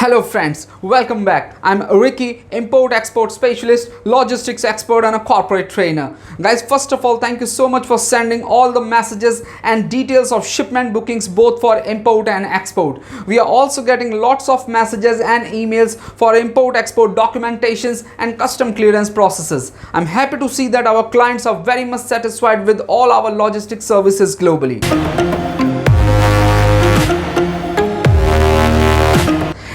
Hello friends, welcome back. I'm Ricky, Import Export Specialist, Logistics Expert and a Corporate Trainer. Guys, first of all, thank you so much for sending all the messages and details of shipment bookings both for import and export. We are also getting lots of messages and emails for import export documentations and custom clearance processes. I'm happy to see that our clients are very much satisfied with all our logistics services globally.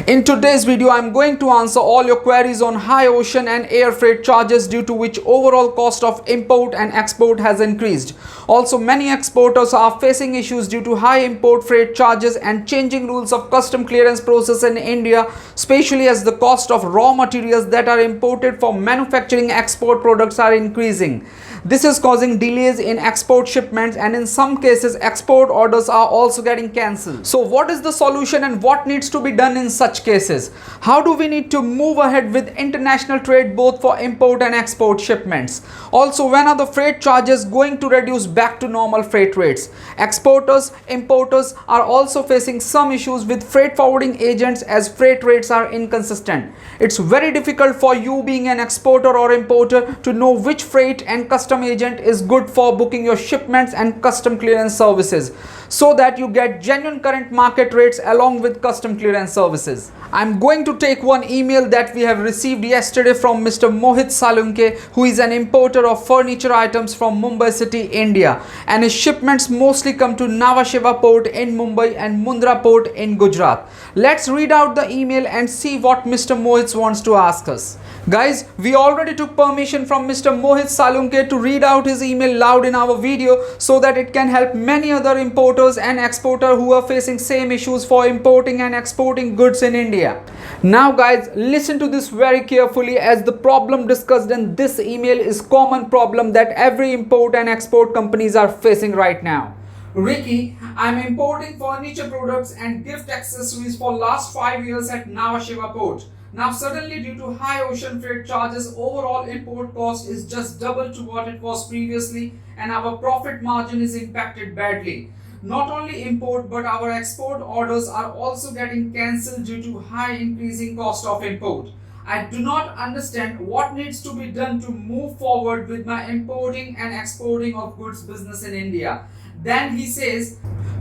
In today's video, I'm going to answer all your queries on high ocean and air freight charges due to which overall cost of import and export has increased. Also, many exporters are facing issues due to high import freight charges and changing rules of custom clearance process in India, especially as the cost of raw materials that are imported for manufacturing export products are increasing. This is causing delays in export shipments and in some cases export orders are also getting cancelled. So what is the solution and what needs to be done in such cases? How do we need to move ahead with international trade both for import and export shipments? Also, when are the freight charges going to reduce back to normal freight rates? Exporters, importers are also facing some issues with freight forwarding agents as freight rates are inconsistent. It's very difficult for you being an exporter or importer to know which freight and custom agent is good for booking your shipments and custom clearance services so that you get genuine current market rates along with custom clearance services. I'm going to take one email that we have received yesterday from Mr. Mohit Salunke, who is an importer of furniture items from Mumbai city, India, and his shipments mostly come to Nhava Sheva port in Mumbai and Mundra port in Gujarat. Let's read out the email and see what Mr. Mohit wants to ask us. Guys, we already took permission from Mr. Mohit Salunke to read out his email loud in our video so that it can help many other importers and exporters who are facing same issues for importing and exporting goods in India. Now guys, listen to this very carefully as the problem discussed in this email is common problem that every import and export companies are facing right now. Ricky, I'm importing furniture products and gift accessories for last 5 years at Nhava Sheva port. Now suddenly due to high ocean freight charges, overall import cost is just double to what it was previously and our profit margin is impacted badly. Not only import but our export orders are also getting cancelled due to high increasing cost of import. I do not understand what needs to be done to move forward with my importing and exporting of goods business in India. Then he says,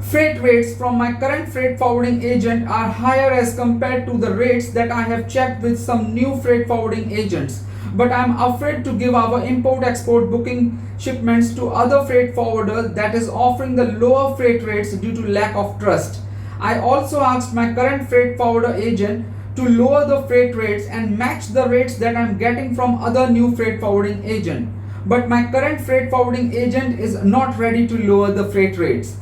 freight rates from my current freight forwarding agent are higher as compared to the rates that I have checked with some new freight forwarding agents. But I am afraid to give our import-export booking shipments to other freight forwarders that is offering the lower freight rates due to lack of trust. I also asked my current freight forwarder agent to lower the freight rates and match the rates that I am getting from other new freight forwarding agent. But my current freight forwarding agent is not ready to lower the freight rates.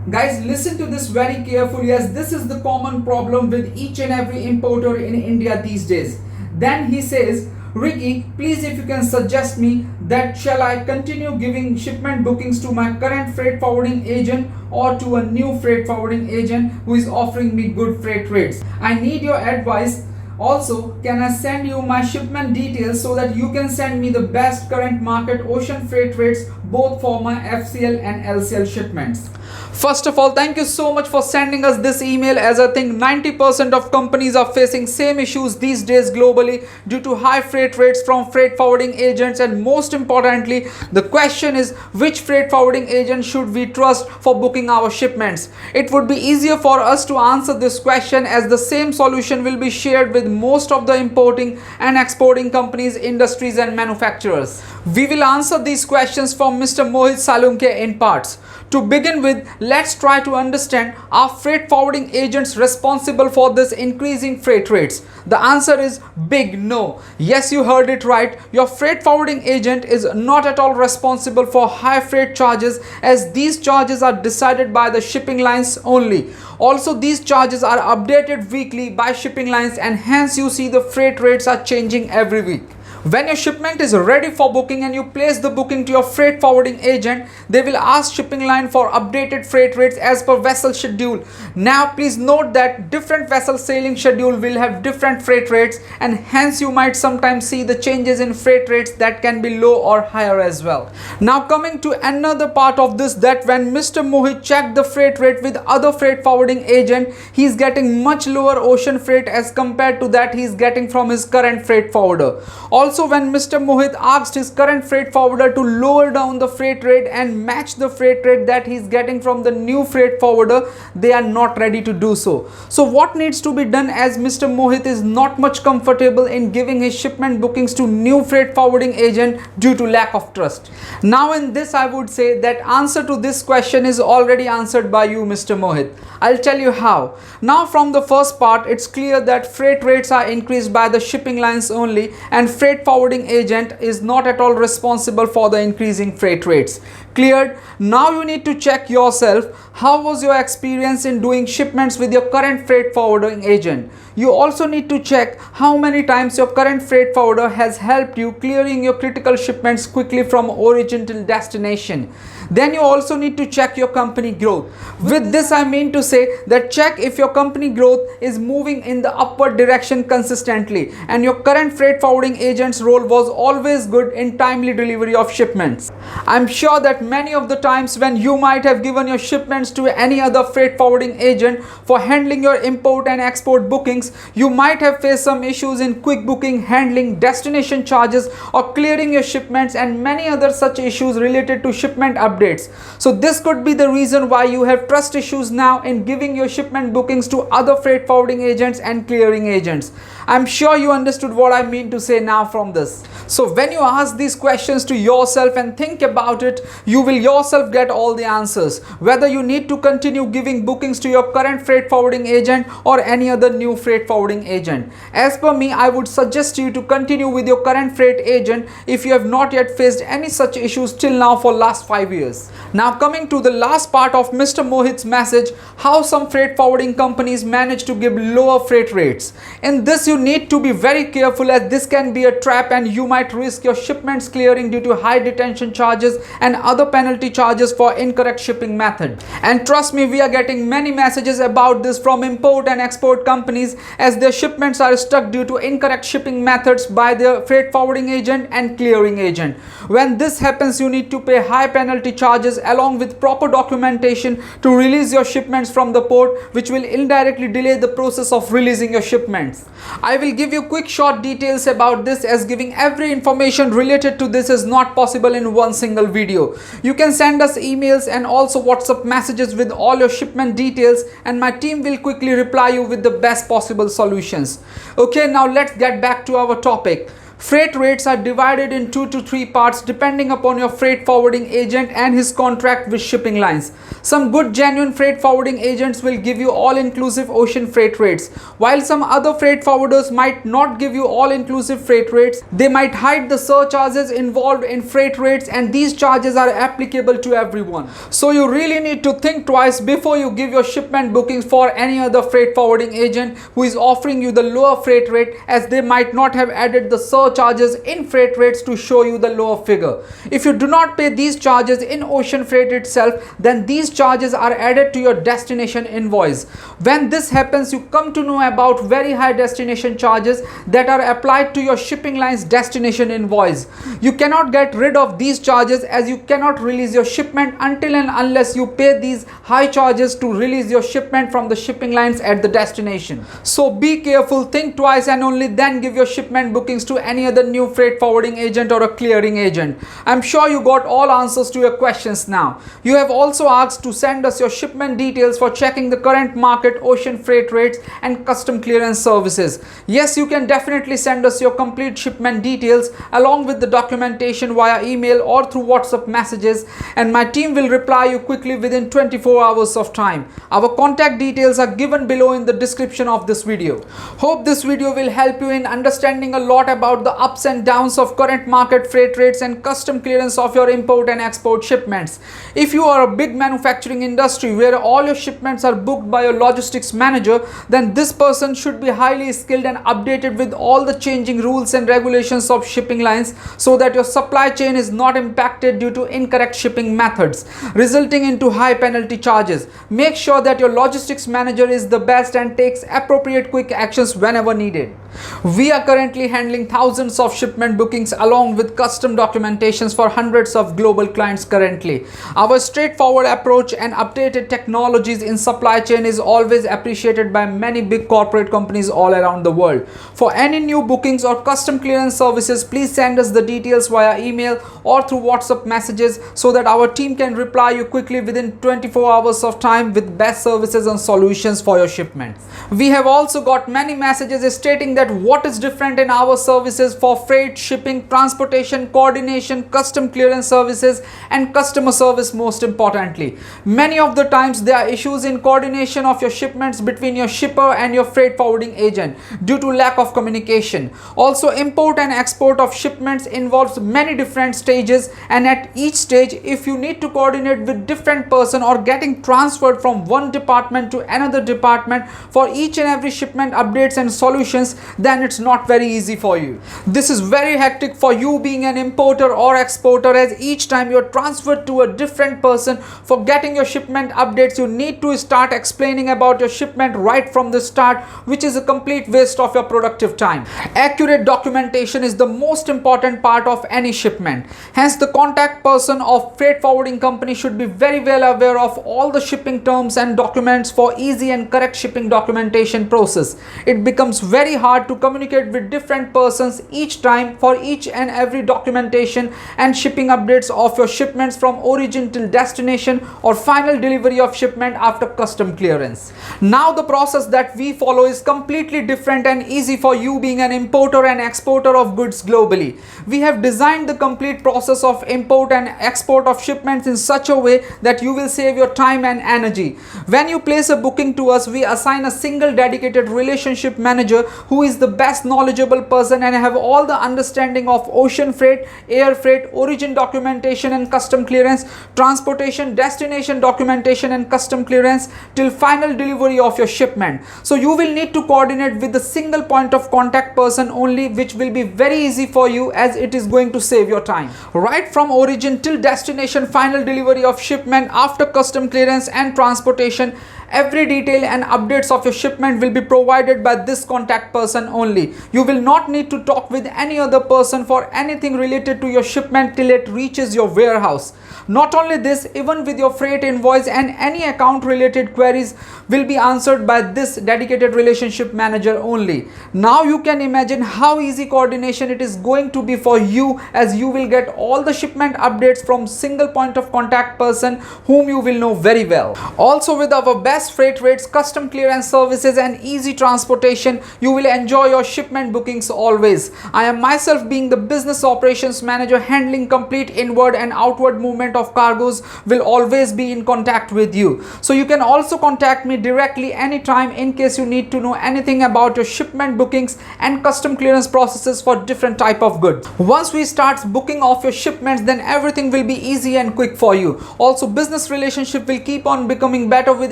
Guys, listen to this very carefully as this is the common problem with each and every importer in India these days. Then he says, Ricky, please if you can suggest me that shall I continue giving shipment bookings to my current freight forwarding agent or to a new freight forwarding agent who is offering me good freight rates. I need your advice. Also, can I send you my shipment details so that you can send me the best current market ocean freight rates both for my FCL and LCL shipments? First of all, thank you so much for sending us this email as I think 90% of companies are facing same issues these days globally due to high freight rates from freight forwarding agents, and most importantly, the question is which freight forwarding agent should we trust for booking our shipments? It would be easier for us to answer this question as the same solution will be shared with most of the importing and exporting companies, industries and manufacturers. We will answer these questions from Mr. Mohit Salunke in parts. To begin with, let's try to understand, are freight forwarding agents responsible for this increasing freight rates? The answer is big no. Yes, you heard it right. Your freight forwarding agent is not at all responsible for high freight charges as these charges are decided by the shipping lines only. Also, these charges are updated weekly by shipping lines and hence you see the freight rates are changing every week. When your shipment is ready for booking and you place the booking to your freight forwarding agent, they will ask shipping line for updated freight rates as per vessel schedule. Now please note that different vessel sailing schedule will have different freight rates, and hence you might sometimes see the changes in freight rates that can be low or higher as well. Now coming to another part of this, that when Mr. Mohit checked the freight rate with other freight forwarding agent, he is getting much lower ocean freight as compared to that he is getting from his current freight forwarder. Also, when Mr. Mohit asked his current freight forwarder to lower down the freight rate and match the freight rate that he is getting from the new freight forwarder, they are not ready to do so. So what needs to be done, as Mr. Mohit is not much comfortable in giving his shipment bookings to new freight forwarding agent due to lack of trust. Now in this, I would say that answer to this question is already answered by you, Mr. Mohit. I'll tell you how. Now from the first part, it's clear that freight rates are increased by the shipping lines only, and freight forwarding agent is not at all responsible for the increasing freight rates. Cleared? Now you need to check yourself, how was your experience in doing shipments with your current freight forwarding agent. You also need to check how many times your current freight forwarder has helped you clearing your critical shipments quickly from origin till destination. Then you also need to check your company growth. With this, I mean to say that check if your company growth is moving in the upward direction consistently and your current freight forwarding agent's role was always good in timely delivery of shipments. I'm sure that many of the times when you might have given your shipments to any other freight forwarding agent for handling your import and export bookings, you might have faced some issues in quick booking, handling destination charges, or clearing your shipments, and many other such issues related to shipment updates. So this could be the reason why you have trust issues now in giving your shipment bookings to other freight forwarding agents and clearing agents. I'm sure you understood what I mean to say now from this. So when you ask these questions to yourself and think about it, you will yourself get all the answers, whether you need to continue giving bookings to your current freight forwarding agent or any other new freight forwarding agent. As per me, I would suggest you to continue with your current freight agent if you have not yet faced any such issues till now for last 5 years. Now coming to the last part of Mr. Mohit's message, how some freight forwarding companies manage to give lower freight rates. In this, you need to be very careful, as this can be a trap and you might risk your shipments clearing due to high detention charges and other penalty charges for incorrect shipping method. And trust me, we are getting many messages about this from import and export companies, as their shipments are stuck due to incorrect shipping methods by their freight forwarding agent and clearing agent. When this happens, you need to pay high penalty charges along with proper documentation to release your shipments from the port, which will indirectly delay the process of releasing your shipments. I will give you quick short details about this, as giving every information related to this is not possible in one single video. You can send us emails and also WhatsApp messages with all your shipment details, and my team will quickly reply you with the best possible solutions. Okay, now let's get back to our topic. Freight rates are divided in 2 to 3 parts depending upon your freight forwarding agent and his contract with shipping lines. Some good genuine freight forwarding agents will give you all-inclusive ocean freight rates, while some other freight forwarders might not give you all-inclusive freight rates. They might hide the surcharges involved in freight rates, and these charges are applicable to everyone. So you really need to think twice before you give your shipment bookings for any other freight forwarding agent who is offering you the lower freight rate, as they might not have added the surcharges in freight rates to show you the lower figure. If you do not pay these charges in ocean freight itself, then these charges are added to your destination invoice. When this happens, you come to know about very high destination charges that are applied to your shipping line's destination invoice. You cannot get rid of these charges, as you cannot release your shipment until and unless you pay these high charges to release your shipment from the shipping lines at the destination. So be careful, think twice, and only then give your shipment bookings to any other new freight forwarding agent or a clearing agent. I'm sure you got all answers to your questions now. You have also asked to send us your shipment details for checking the current market ocean freight rates and custom clearance services. Yes, you can definitely send us your complete shipment details along with the documentation via email or through WhatsApp messages, and my team will reply you quickly within 24 hours of time. Our contact details are given below in the description of this video. Hope this video will help you in understanding a lot about the the ups and downs of current market freight rates and custom clearance of your import and export shipments. If you are a big manufacturing industry where all your shipments are booked by your logistics manager, then this person should be highly skilled and updated with all the changing rules and regulations of shipping lines so that your supply chain is not impacted due to incorrect shipping methods, resulting into high penalty charges. Make sure that your logistics manager is the best and takes appropriate quick actions whenever needed. We are currently handling thousands of shipment bookings along with custom documentations for hundreds of global clients currently. Our straightforward approach and updated technologies in supply chain is always appreciated by many big corporate companies all around the world. For any new bookings or custom clearance services, please send us the details via email or through WhatsApp messages so that our team can reply you quickly within 24 hours of time with best services and solutions for your shipment. We have also got many messages stating that what is different in our services for freight, shipping, transportation, coordination, custom clearance services and customer service most importantly. Many of the times there are issues in coordination of your shipments between your shipper and your freight forwarding agent due to lack of communication. Also, import and export of shipments involves many different stages, and at each stage if you need to coordinate with different person or getting transferred from one department to another department for each and every shipment updates and solutions, then it's not very easy for you. This is very hectic for you being an importer or exporter, as each time you're transferred to a different person for getting your shipment updates, you need to start explaining about your shipment right from the start, which is a complete waste of your productive time. Accurate documentation is the most important part of any shipment. Hence, the contact person of freight forwarding company should be very well aware of all the shipping terms and documents for easy and correct shipping documentation process. It becomes very hard to communicate with different persons each time for each and every documentation and shipping updates of your shipments from origin till destination or final delivery of shipment after custom clearance. Now the process that we follow is completely different and easy for you being an importer and exporter of goods globally. We have designed the complete process of import and export of shipments in such a way that you will save your time and energy. When you place a booking to us, we assign a single dedicated relationship manager who is the best knowledgeable person and have all the understanding of ocean freight, air freight, origin documentation and custom clearance, transportation, destination documentation and custom clearance till final delivery of your shipment. So you will need to coordinate with the single point of contact person only, which will be very easy for you as it is going to save your time. Right from origin till destination, final delivery of shipment after custom clearance and transportation, every detail and updates of your shipment will be provided by this contact person only. You will not need to talk with any other person for anything related to your shipment till it reaches your warehouse. Not only this, even with your freight invoice and any account related queries will be answered by this dedicated relationship manager only. Now you can imagine how easy coordination it is going to be for you, as you will get all the shipment updates from single point of contact person whom you will know very well. Also, with our best freight rates, custom clearance services and easy transportation, you will enjoy your shipment bookings always. I am myself being the business operations manager handling complete inward and outward movement of cargoes, will always be in contact with you. So you can also contact me directly anytime in case you need to know anything about your shipment bookings and custom clearance processes for different type of goods. Once we start booking of your shipments, then everything will be easy and quick for you. Also, business relationship will keep on becoming better with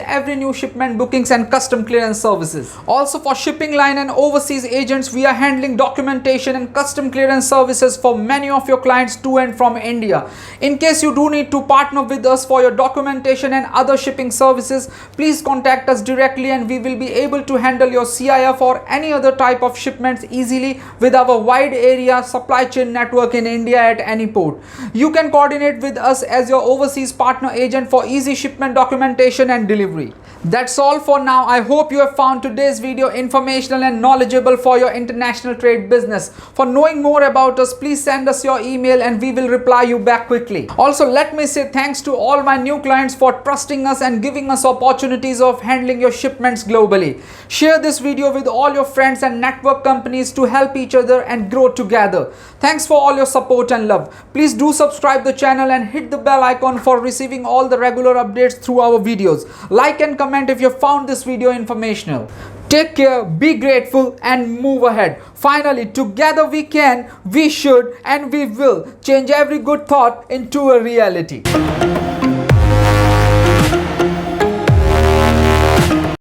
every new shipment bookings and custom clearance services. Also, for shipping line and overseas agents, we are handling documentation and custom clearance services for many of your clients to and from India. In case you do need to partner with us for your documentation and other shipping services, please contact us directly and we will be able to handle your CIF or any other type of shipments easily with our wide area supply chain network in India at any port. You can coordinate with us as your overseas partner agent for easy shipment documentation and delivery. That's all for now. I hope you have found today's video informational and knowledgeable for your international trade business. For knowing more about us, please send us your email and we will reply you back quickly. Also, let me say thanks to all my new clients for trusting us and giving us opportunities of handling your shipments globally. Share this video with all your friends and network companies to help each other and grow together. Thanks for all your support and love. Please do subscribe the channel and hit the bell icon for receiving all the regular updates through our videos. Like and comment comment if you found this video informational. Take care, be grateful, and move ahead. Finally, together we can, we should, and we will change every good thought into a reality.